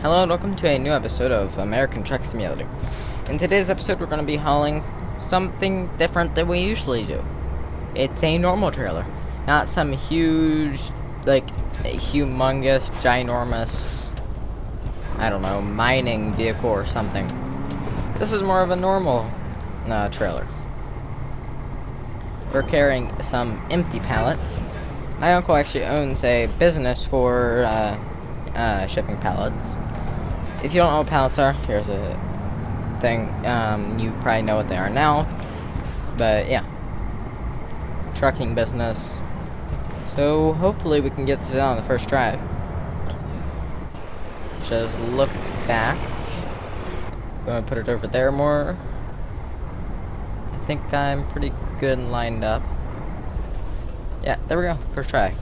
Hello and welcome to a new episode of American Truck Simulator. In today's episode, we're going to be hauling something different than we usually do. It's a normal trailer, not some huge, like, humongous, ginormous, I don't know, mining vehicle or something. This is more of a normal trailer. We're carrying some empty pallets. My uncle actually owns a business for shipping pallets. If you don't know what pallets are, here's a thing. You probably know what they are now. But yeah. Trucking business. So hopefully we can get this out on the first try. Just look back. I'm gonna put it over there more. I think I'm pretty good and lined up. Yeah, there we go. First try.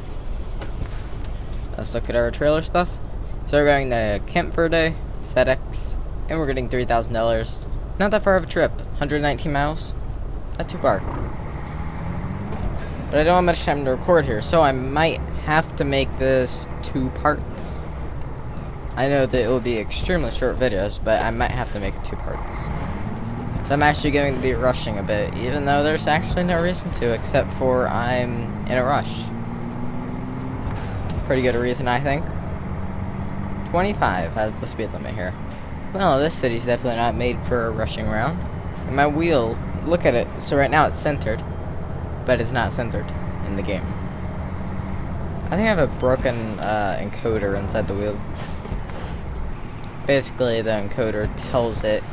Let's look at our trailer stuff. So we're going to Camp Verde, FedEx, and we're getting $3,000. Not that far of a trip. 119 miles. Not too far. But I don't have much time to record here, so I might have to make this 2 parts. I know that it will be extremely short videos, but I might have to make it 2 parts. So I'm actually going to be rushing a bit, even though there's actually no reason to, except for I'm in a rush. Pretty good a reason, I think. 25 has the speed limit here. Well, this city's definitely not made for rushing around. And my wheel, look at it. So right now it's centered, but it's not centered in the game. I think I have a broken encoder inside the wheel. Basically, the encoder tells it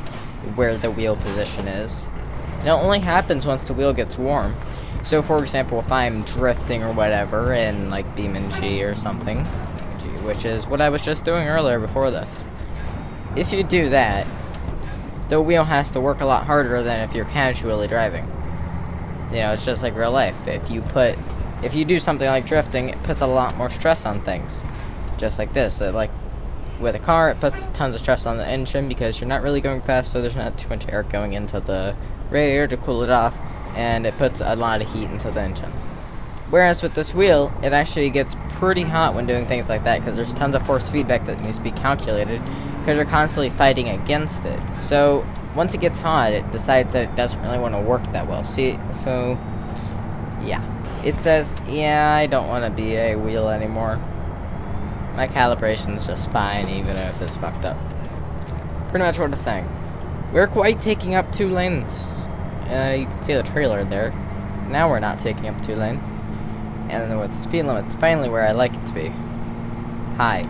where the wheel position is. And it only happens once the wheel gets warm. So, for example, if I'm drifting or whatever in, like, BeamNG or something, which is what I was just doing earlier before this. If you do that, the wheel has to work a lot harder than if you're casually driving. You know, it's just like real life. If you do something like drifting, it puts a lot more stress on things. Just like this. Like, with a car, it puts tons of stress on the engine because you're not really going fast, so there's not too much air going into the radiator to cool it off, and it puts a lot of heat into the engine. Whereas with this wheel, it actually gets pretty hot when doing things like that because there's tons of force feedback that needs to be calculated because you're constantly fighting against it. So once it gets hot, it decides that it doesn't really want to work that well. See, so yeah. It says, yeah, I don't want to be a wheel anymore. My calibration is just fine even if it's fucked up. Pretty much what it's saying. We're quite taking up 2 lanes. You can see the trailer there. Now we're not taking up 2 lanes. And then with the speed limit's finally where I like it to be. High.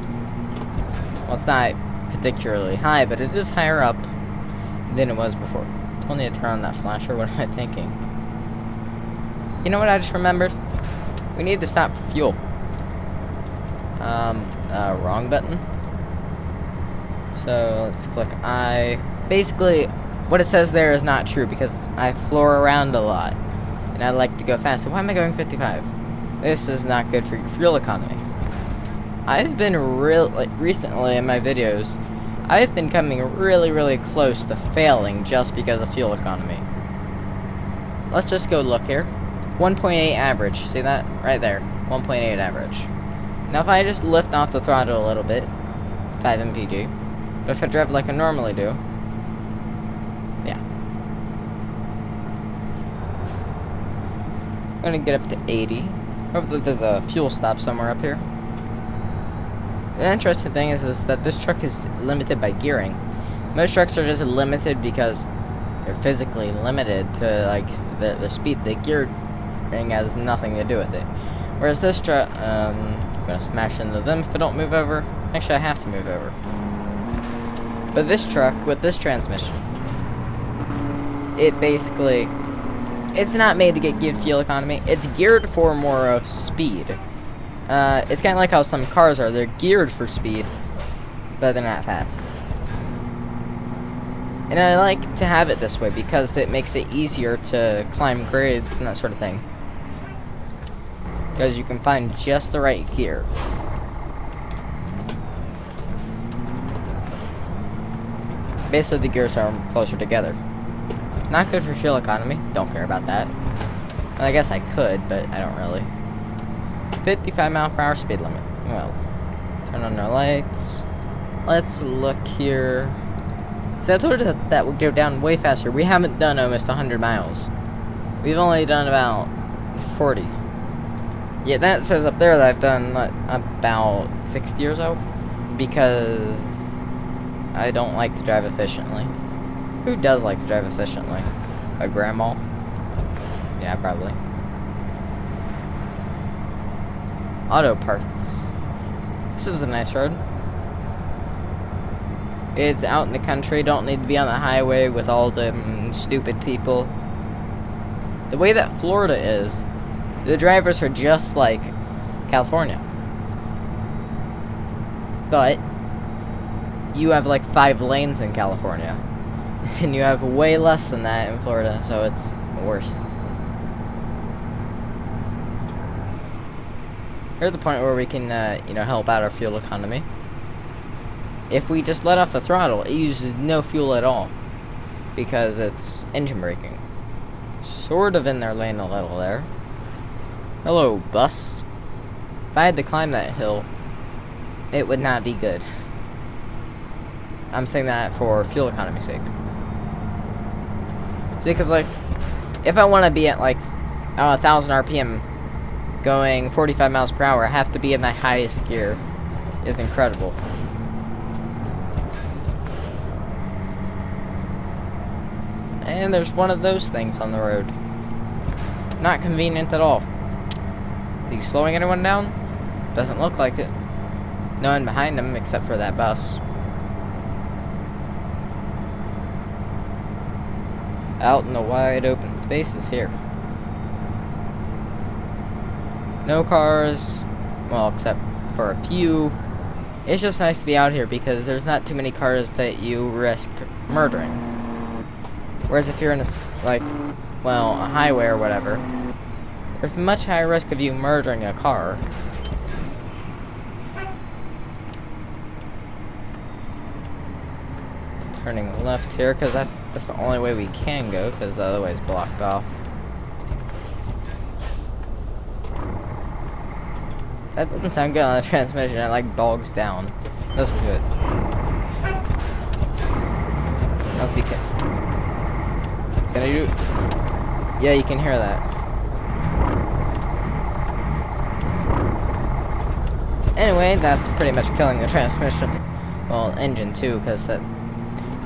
Well, it's not particularly high, but it is higher up than it was before. Don't need to turn on that flasher. What am I thinking? You know what I just remembered? We need to stop for fuel. Wrong button. So let's click I. Basically, what it says there is not true because I floor around a lot. And I like to go fast. So why am I going 55? This is not good for your fuel economy. I've been recently in my videos, I've been coming really close to failing just because of fuel economy. Let's just go look here. 1.8 average. See that? Right there. 1.8 average. Now if I just lift off the throttle a little bit, 5 mpg. But if I drive like I normally do, yeah. I'm gonna get up to 80. Hopefully there's a fuel stop somewhere up here. The interesting thing is that this truck is limited by gearing. Most trucks are just limited because they're physically limited to like the speed. The gearing has nothing to do with it. Whereas this truck, I'm gonna smash into them if I don't move over. Actually, I have to move over. But this truck with this transmission, it basically, it's not made to get good fuel economy. It's geared for more of speed. It's kind of like how some cars are. They're geared for speed, but they're not fast. And I like to have it this way because it makes it easier to climb grades and that sort of thing. Because you can find just the right gear. Basically, the gears are closer together. Not good for fuel economy. Don't care about that. Well, I guess I could, but I don't really. 55 mile per hour speed limit. Well, turn on our lights. let's look here. So I told you that would go down way faster. We haven't done almost 100 miles. We've only done about 40. Yeah, that says up there that I've done about 60 or so. Because I don't like to drive efficiently. Who does like to drive efficiently? A grandma? Yeah, probably. Auto parts. This is a nice road. It's out in the country, don't need to be on the highway with all them stupid people. The way that Florida is, the drivers are just like California. But you have like 5 lanes in California. And you have way less than that in Florida, so it's worse. Here's a point where we can, help out our fuel economy. If we just let off the throttle, it uses no fuel at all. Because it's engine braking. Sort of in their lane a little there. Hello, bus. If I had to climb that hill, it would not be good. I'm saying that for fuel economy's sake. See, because, like, if I want to be at, like, 1,000 RPM going 45 miles per hour, I have to be in my highest gear. It's incredible. And there's one of those things on the road. Not convenient at all. Is he slowing anyone down? Doesn't look like it. No one behind him except for that bus. Out in the wide open spaces here. No cars. Well, except for a few. It's just nice to be out here because there's not too many cars that you risk murdering. Whereas if you're in a highway or whatever, there's a much higher risk of you murdering a car. Turning left here, because that's the only way we can go, because the other way is blocked off. That doesn't sound good on the transmission, it like bogs down. Listen to it. Let's see. Can I do it? Yeah, you can hear that. Anyway, that's pretty much killing the transmission. Well, engine too, because that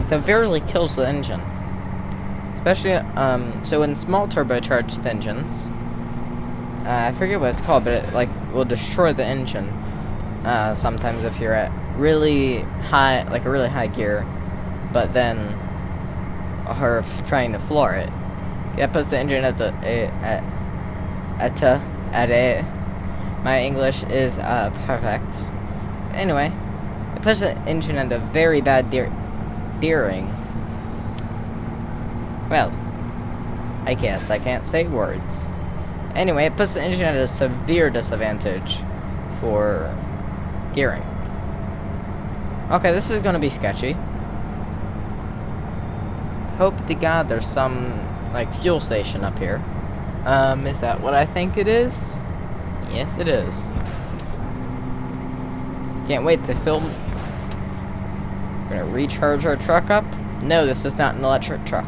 severely kills the engine. Especially, so in small turbocharged engines, I forget what it's called, but it, like, will destroy the engine. Sometimes if you're at really high, like a really high gear, but then her trying to floor it. That puts the engine at a. My English is perfect. Anyway, it puts the engine at a very bad deering. Well, I guess I can't say words. Anyway, it puts the engine at a severe disadvantage for gearing. Okay, this is gonna be sketchy. Hope to God there's some, like, fuel station up here. Is that what I think it is? Yes, it is. Can't wait to film. We're gonna recharge our truck up. No, this is not an electric truck.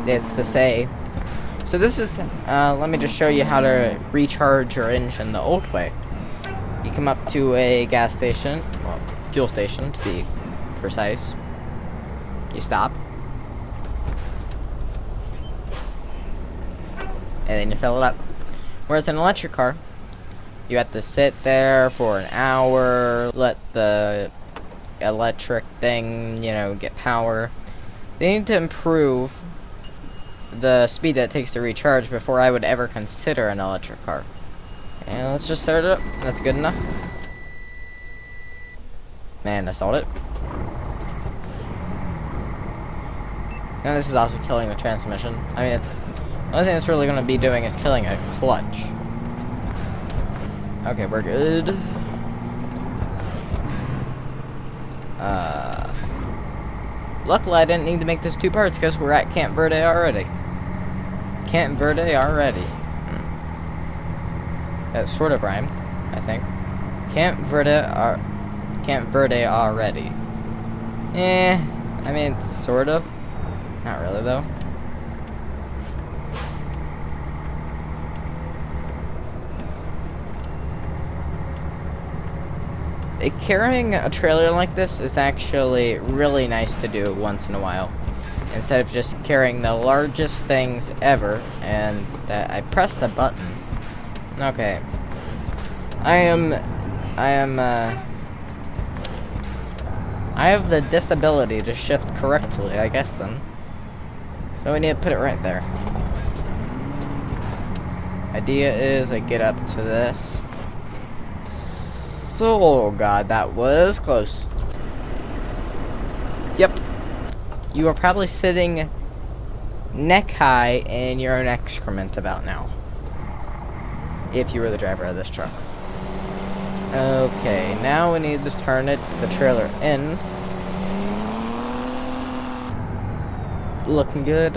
It's to say. So this is, let me just show you how to recharge your engine the old way. You come up to a gas station, well, fuel station to be precise. You stop. And then you fill it up. Whereas an electric car, you have to sit there for an hour, let the electric thing, get power. They need to improve the speed that it takes to recharge before I would ever consider an electric car. And let's just start it up. That's good enough. Man, I stalled it. And this is also killing the transmission. I mean, the only thing it's really going to be doing is killing a clutch. Okay, we're good. Luckily I didn't need to make this 2 parts because we're at Camp Verde already. Camp Verde already. That sort of rhymed, I think. Camp Verde already. I mean, sort of. Not really, though. Carrying a trailer like this is actually really nice to do once in a while. Instead of just carrying the largest things ever, and that I pressed the button. Okay. I have the disability to shift correctly, I guess, then. So we need to put it right there. Idea is I get up to this. So, oh god, that was close. Yep. You are probably sitting neck high in your own excrement about now. If you were the driver of this truck. Okay, now we need to turn the trailer in. Looking good.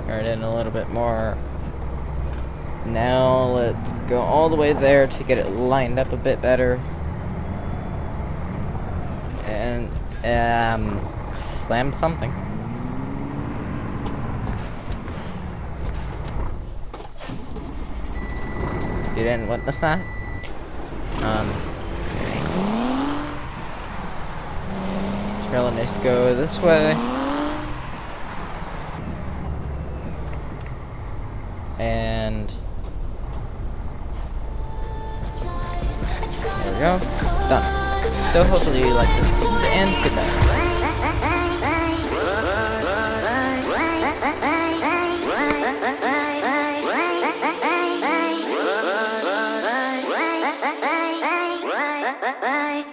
Turn it in a little bit more. Now let's go all the way there to get it lined up a bit better. And slam something. You didn't witness that? Trailer needs to go this way. And there we go. Done. So hopefully you like this episode, and goodbye. Bye.